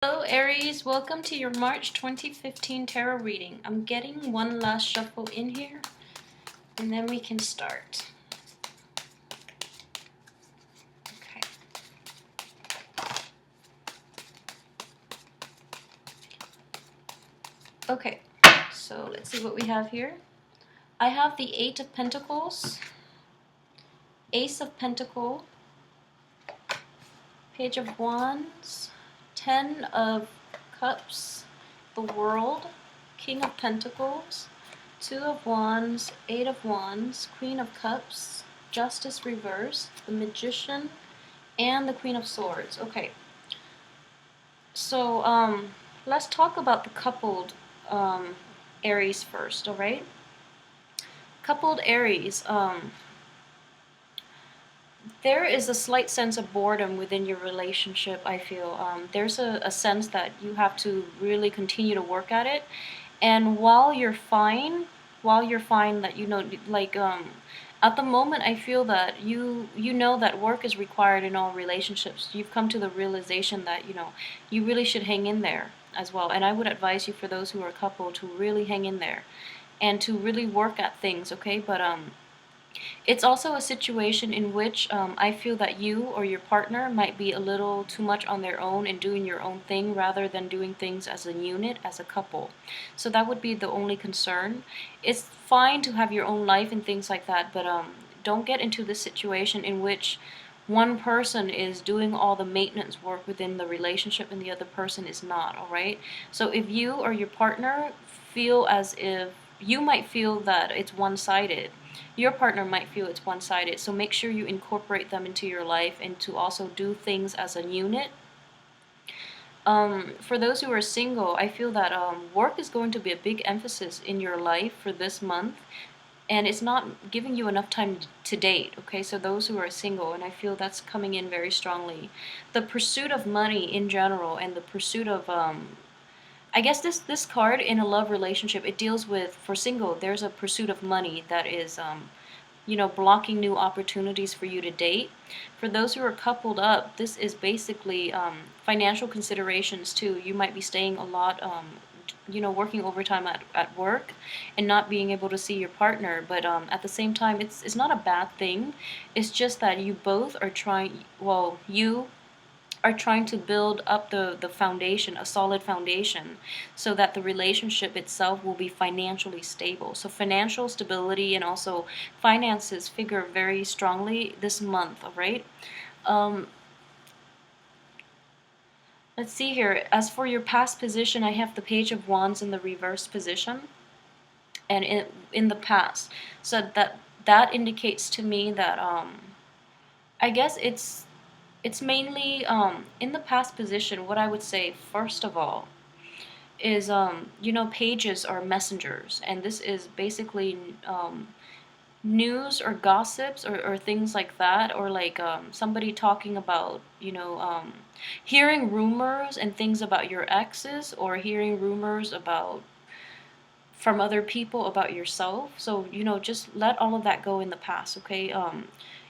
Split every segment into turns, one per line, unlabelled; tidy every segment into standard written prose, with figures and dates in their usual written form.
Hello Aries, welcome to your March 2015 tarot reading. I'm getting one last shuffle in here and then we can start. Okay. Okay, so let's see what we have here. I have the Eight of Pentacles, Ace of Pentacles, Page of Wands, Ten of Cups, the World, King of Pentacles, Two of Wands, Eight of Wands, Queen of Cups, Justice reversed, the Magician, and the Queen of Swords. Okay, so let's talk about the coupled Aries first, all right? Coupled Aries, there is a slight sense of boredom within your relationship, I feel. There's a sense that you have to really continue to work at it. And while you're fine that, at the moment, I feel that you know that work is required in all relationships. You've come to the realization that, you really should hang in there as well. And I would advise you, for those who are coupled, to really hang in there and to really work at things, okay? But it's also a situation in which I feel that you or your partner might be a little too much on their own and doing your own thing rather than doing things as a unit, as a couple. So that would be the only concern. It's fine to have your own life and things like that, but don't get into this situation in which one person is doing all the maintenance work within the relationship and the other person is not, all right? So if you or your partner feel as if you might feel that it's one-sided, your partner might feel it's one-sided. So make sure you incorporate them into your life and to also do things as a unit. For those who are single, I feel that work is going to be a big emphasis in your life for this month, and it's not giving you enough time to date, okay? So those who are single, and I feel that's coming in very strongly. The pursuit of money in general and the pursuit of I guess this card in a love relationship, it deals with, for single, there's a pursuit of money that is blocking new opportunities for you to date. For those who are coupled up, this is basically financial considerations too. You might be staying a lot, working overtime at work and not being able to see your partner. But at the same time, it's not a bad thing. It's just that you both are trying, you are trying to build up the foundation, a solid foundation, so that the relationship itself will be financially stable. So financial stability and also finances figure very strongly this month, all right? Um, let's see here. As for your past position, I have the Page of Wands in the reverse position, and in the past. So that indicates to me that I guess it's mainly in the past position. What I would say first of all is pages are messengers, and this is basically news or gossips or things like that, or like somebody talking about hearing rumors and things about your exes, or hearing rumors about from other people about yourself. So just let all of that go in the past, okay?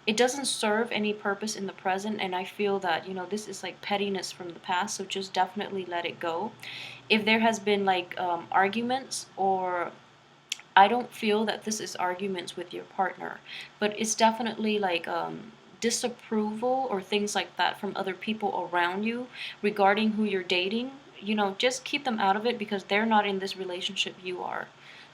It doesn't serve any purpose in the present, and I feel that this is like pettiness from the past, so just definitely let it go. If there has been like arguments, or I don't feel that this is arguments with your partner, but it's definitely like disapproval or things like that from other people around you regarding who you're dating. Just keep them out of it, because they're not in this relationship, you are.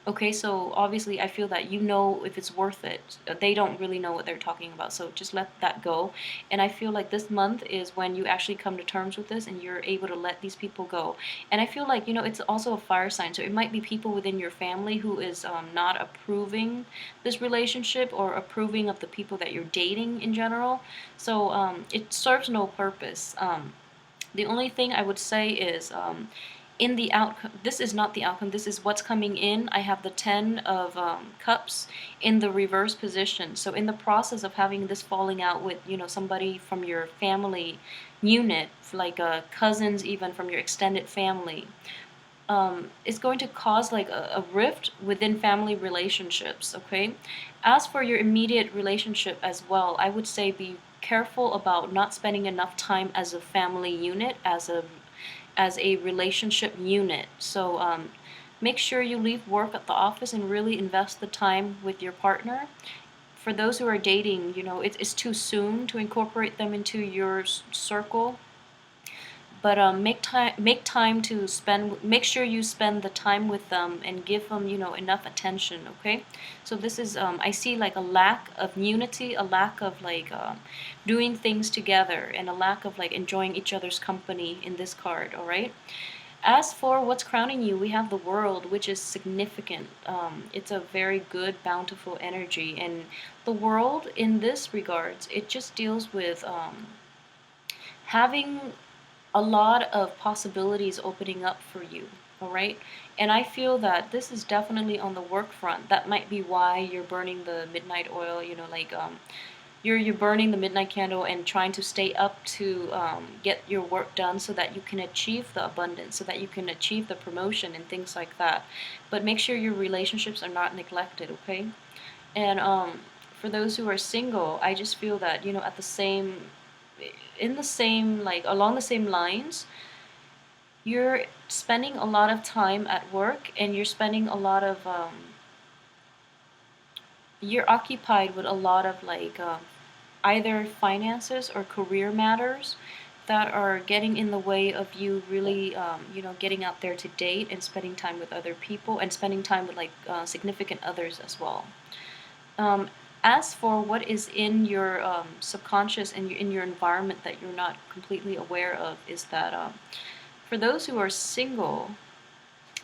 Okay, so obviously I feel that if it's worth it. They don't really know what they're talking about, so just let that go. And I feel like this month is when you actually come to terms with this and you're able to let these people go. And I feel like, it's also a fire sign, so it might be people within your family who is not approving this relationship or approving of the people that you're dating in general. So it serves no purpose. The only thing I would say is in the outcome, this is not the outcome, this is what's coming in. I have the Ten of Cups in the reverse position. So in the process of having this falling out with, somebody from your family unit, like cousins even from your extended family, is going to cause like a rift within family relationships, okay? As for your immediate relationship as well, I would say be careful about not spending enough time as a family unit, as a relationship unit. So make sure you leave work at the office and really invest the time with your partner. For those who are dating, it's too soon to incorporate them into your circle, but make time to spend, make sure you spend the time with them and give them enough attention. Okay, so this is I see like a lack of unity, a lack of like doing things together, and a lack of like enjoying each other's company in this card. All right, as for what's crowning you, we have the World, which is significant. It's a very good bountiful energy, and the World in this regards, it just deals with having a lot of possibilities opening up for you. All right, and I feel that this is definitely on the work front. That might be why you're burning the midnight oil, like you're burning the midnight candle and trying to stay up to get your work done so that you can achieve the abundance, so that you can achieve the promotion and things like that. But make sure your relationships are not neglected. Okay, and for those who are single, I just feel that at the same, in the same, like along the same lines, you're spending a lot of time at work, and you're spending a lot of you're occupied with a lot of like either finances or career matters that are getting in the way of you really getting out there to date and spending time with other people and spending time with like significant others as well. um, as for what is in your subconscious and in your environment that you're not completely aware of, is that for those who are single,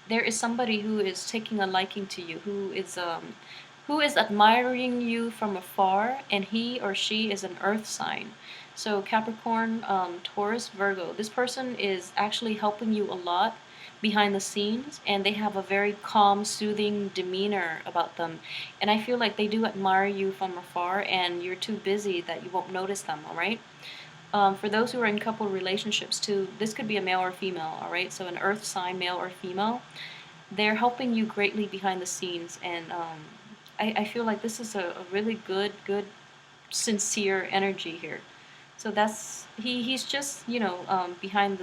there is somebody who is taking a liking to you, who is admiring you from afar, and he or she is an earth sign. So Capricorn, Taurus, Virgo, this person is actually helping you a lot behind the scenes, and they have a very calm, soothing demeanor about them. And I feel like they do admire you from afar, and you're too busy that you won't notice them, all right? For those who are in couple relationships too, this could be a male or female, all right? So an earth sign, male or female, they're helping you greatly behind the scenes, and I feel like this is a really good, sincere energy here. So that's he's just behind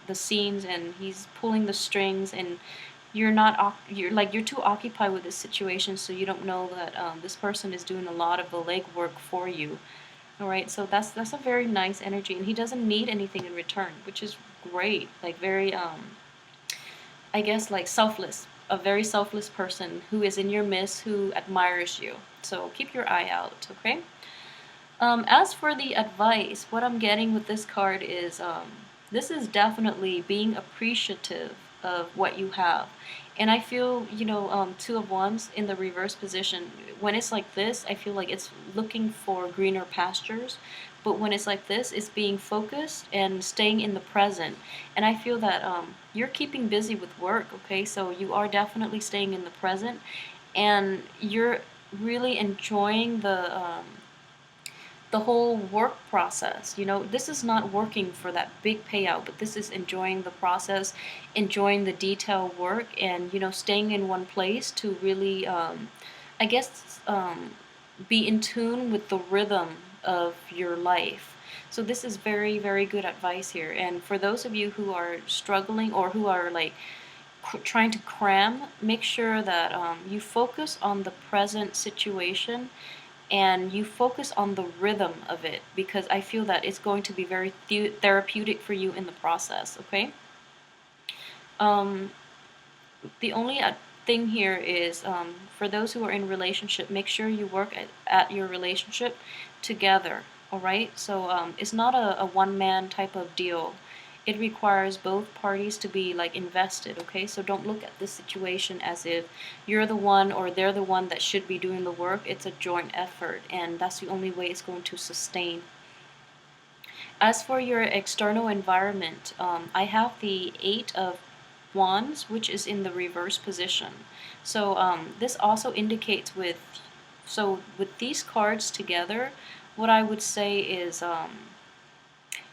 the scenes, and he's pulling the strings, and you're too occupied with this situation, so you don't know that this person is doing a lot of the legwork for you. All right, so that's a very nice energy, and he doesn't need anything in return, which is great. Like very I guess like selfless, a very selfless person who is in your midst, who admires you. So keep your eye out, okay? As for the advice, what I'm getting with this card is this is definitely being appreciative of what you have. And I feel, Two of Wands in the reverse position, when it's like this, I feel like it's looking for greener pastures. But when it's like this, it's being focused and staying in the present. And I feel that you're keeping busy with work, okay? So you are definitely staying in the present, and you're really enjoying the whole work process. This is not working for that big payout, but this is enjoying the process, enjoying the detail work, and staying in one place to really, I guess, be in tune with the rhythm of your life. So this is very, very good advice here. And for those of you who are struggling or who are like trying to cram, make sure that you focus on the present situation, and you focus on the rhythm of it, because I feel that it's going to be very therapeutic for you in the process, okay? Um, the only thing here is for those who are in relationship, make sure you work at your relationship together, all right? So it's not a one-man type of deal. It requires both parties to be like invested, okay? So don't look at this situation as if you're the one or they're the one that should be doing the work. It's a joint effort, and that's the only way it's going to sustain. As for your external environment, I have the Eight of Wands, which is in the reverse position. So this also indicates with these cards together, what I would say is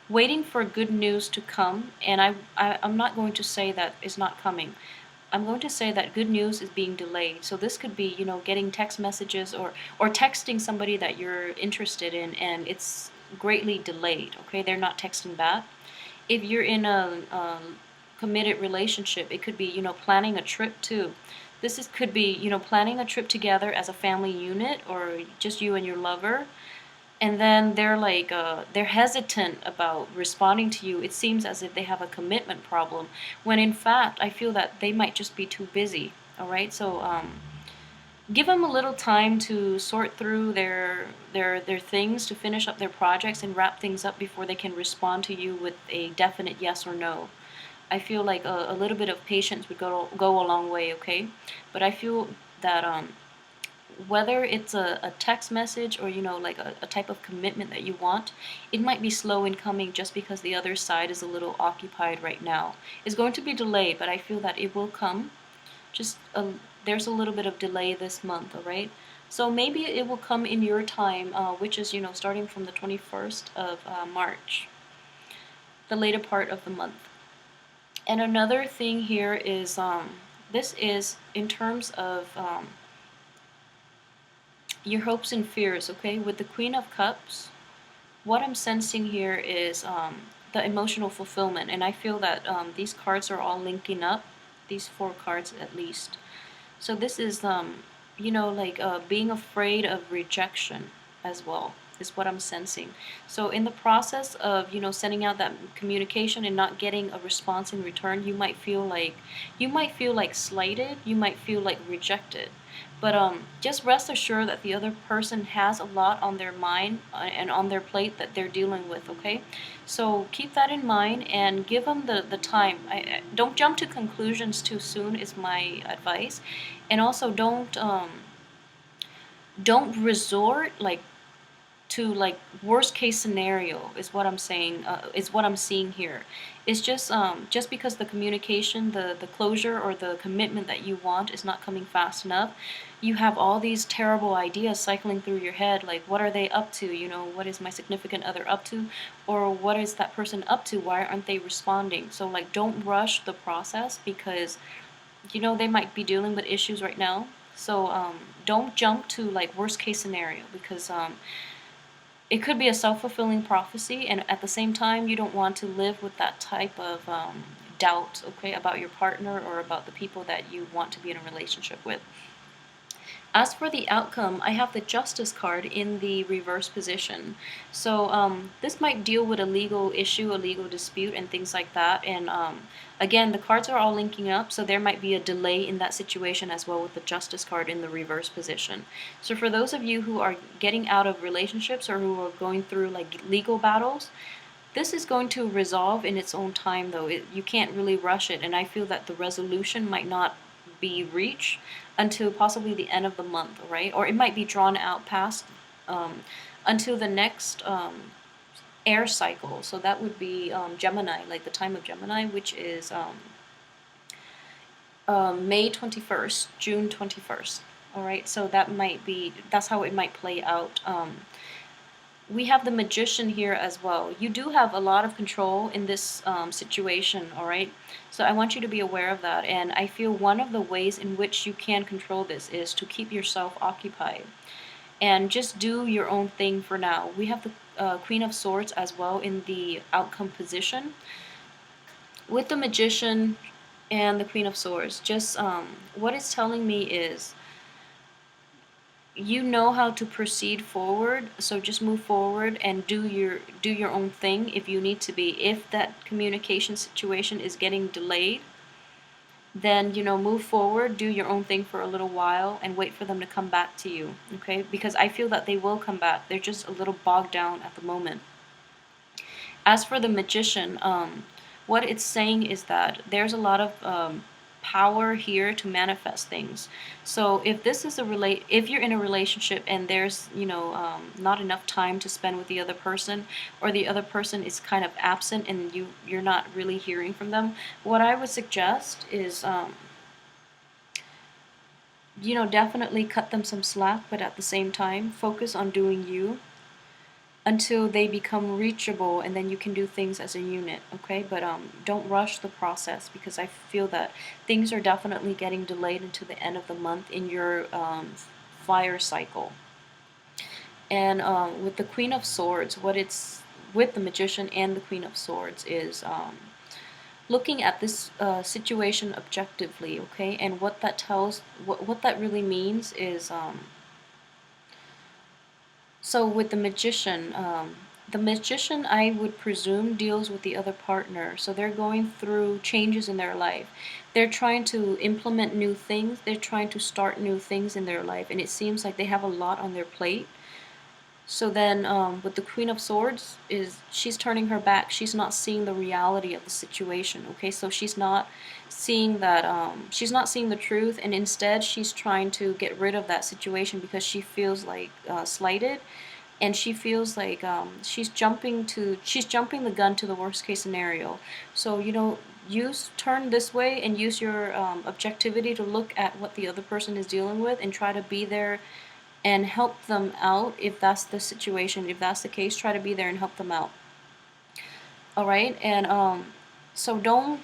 waiting for good news to come. And I'm not going to say that it's not coming. I'm going to say that good news is being delayed. So this could be, getting text messages or texting somebody that you're interested in, and it's greatly delayed. Okay, they're not texting back. If you're in a committed relationship. It could be, planning a trip too. Could be, planning a trip together as a family unit or just you and your lover. And then they're hesitant about responding to you. It seems as if they have a commitment problem, when in fact I feel that they might just be too busy. All right, so give them a little time to sort through their things, to finish up their projects and wrap things up before they can respond to you with a definite yes or no. I feel like a little bit of patience would go a long way. Okay, but I feel that whether it's a text message or like a type of commitment that you want, it might be slow in coming just because the other side is a little occupied right now. It's going to be delayed, but I feel that it will come. Just there's a little bit of delay this month, all right? So maybe it will come in your time, which is starting from the 21st of March, the later part of the month. And another thing here is this is in terms of your hopes and fears, okay? With the Queen of Cups, what I'm sensing here is the emotional fulfillment. And I feel that these cards are all linking up, these four cards at least. So this is, being afraid of rejection as well, is what I'm sensing. So in the process of, sending out that communication and not getting a response in return, you might feel like slighted, you might feel like rejected. But just rest assured that the other person has a lot on their mind and on their plate that they're dealing with, okay? So keep that in mind and give them the time. Don't jump to conclusions too soon is my advice. And also don't resort to worst case scenario is what I'm saying, is what I'm seeing here. It's just because the communication, the closure or the commitment that you want is not coming fast enough, you have all these terrible ideas cycling through your head, like what are they up to, what is my significant other up to, or what is that person up to, why aren't they responding? So don't rush the process because they might be dealing with issues right now. So don't jump to worst case scenario because it could be a self-fulfilling prophecy, and at the same time you don't want to live with that type of doubt, okay, about your partner or about the people that you want to be in a relationship with. As for the outcome, I have the Justice card in the reverse position. So this might deal with a legal issue, a legal dispute, and things like that. And again, the cards are all linking up, so there might be a delay in that situation as well with the Justice card in the reverse position. So for those of you who are getting out of relationships or who are going through legal battles, this is going to resolve in its own time, though. You can't really rush it, and I feel that the resolution might not be reached until possibly the end of the month, right? Or it might be drawn out past until the next air cycle. So that would be Gemini, like the time of Gemini, which is May 21st, June 21st. All right, so that's how it might play out. We have the Magician here as well. You do have a lot of control in this situation, all right? So I want you to be aware of that. And I feel one of the ways in which you can control this is to keep yourself occupied and just do your own thing for now. We have the Queen of Swords as well in the outcome position. With the Magician and the Queen of Swords, just what it's telling me is you know how to proceed forward, so just move forward and do your own thing if you need to be. If that communication situation is getting delayed, then move forward, do your own thing for a little while and wait for them to come back to you, okay? Because I feel that they will come back. They're just a little bogged down at the moment. As for the Magician, what it's saying is that there's a lot of power here to manifest things. So if if you're in a relationship and there's not enough time to spend with the other person, or the other person is kind of absent and you're not really hearing from them, what I would suggest is definitely cut them some slack, but at the same time focus on doing you until they become reachable, and then you can do things as a unit, okay? But don't rush the process because I feel that things are definitely getting delayed until the end of the month in your fire cycle. And with the Queen of Swords, with the Magician and the Queen of Swords is looking at this situation objectively, okay? And what that tells, what that really means is, so with the magician, I would presume, deals with the other partner. So they're going through changes in their life. They're trying to implement new things. They're trying to start new things in their life, and it seems like they have a lot on their plate. So then, with the Queen of Swords, is she's turning her back. She's not seeing the reality of the situation. Okay, so she's not seeing that. She's not seeing the truth, and instead, she's trying to get rid of that situation because she feels like slighted, and she feels like she's jumping the gun to the worst case scenario. So use turn this way and use your objectivity to look at what the other person is dealing with and try to be there and help them out if that's the situation. If that's the case, try to be there and help them out. All right, and so don't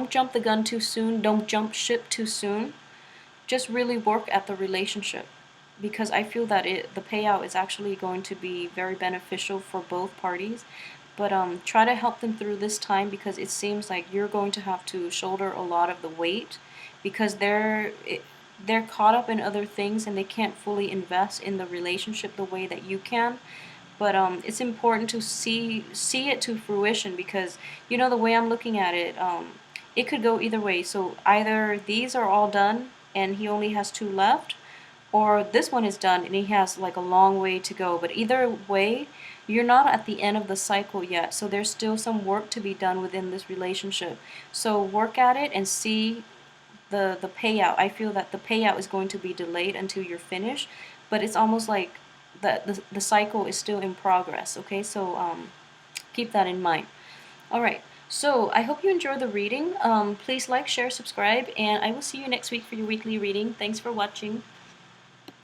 jump the gun too soon. Don't jump ship too soon. Just really work at the relationship, because I feel that the payout is actually going to be very beneficial for both parties. But try to help them through this time, because it seems like you're going to have to shoulder a lot of the weight, because they're caught up in other things and they can't fully invest in the relationship the way that you can. But it's important to see it to fruition, because the way I'm looking at it, it could go either way. So either these are all done and he only has two left, or this one is done and he has like a long way to go. But either way, you're not at the end of the cycle yet, so there's still some work to be done within this relationship. So work at it and see the payout. I feel that the payout is going to be delayed until you're finished, but it's almost like the cycle is still in progress. Okay, so keep that in mind. All right. So I hope you enjoy the reading. Please like, share, subscribe, and I will see you next week for your weekly reading. Thanks for watching.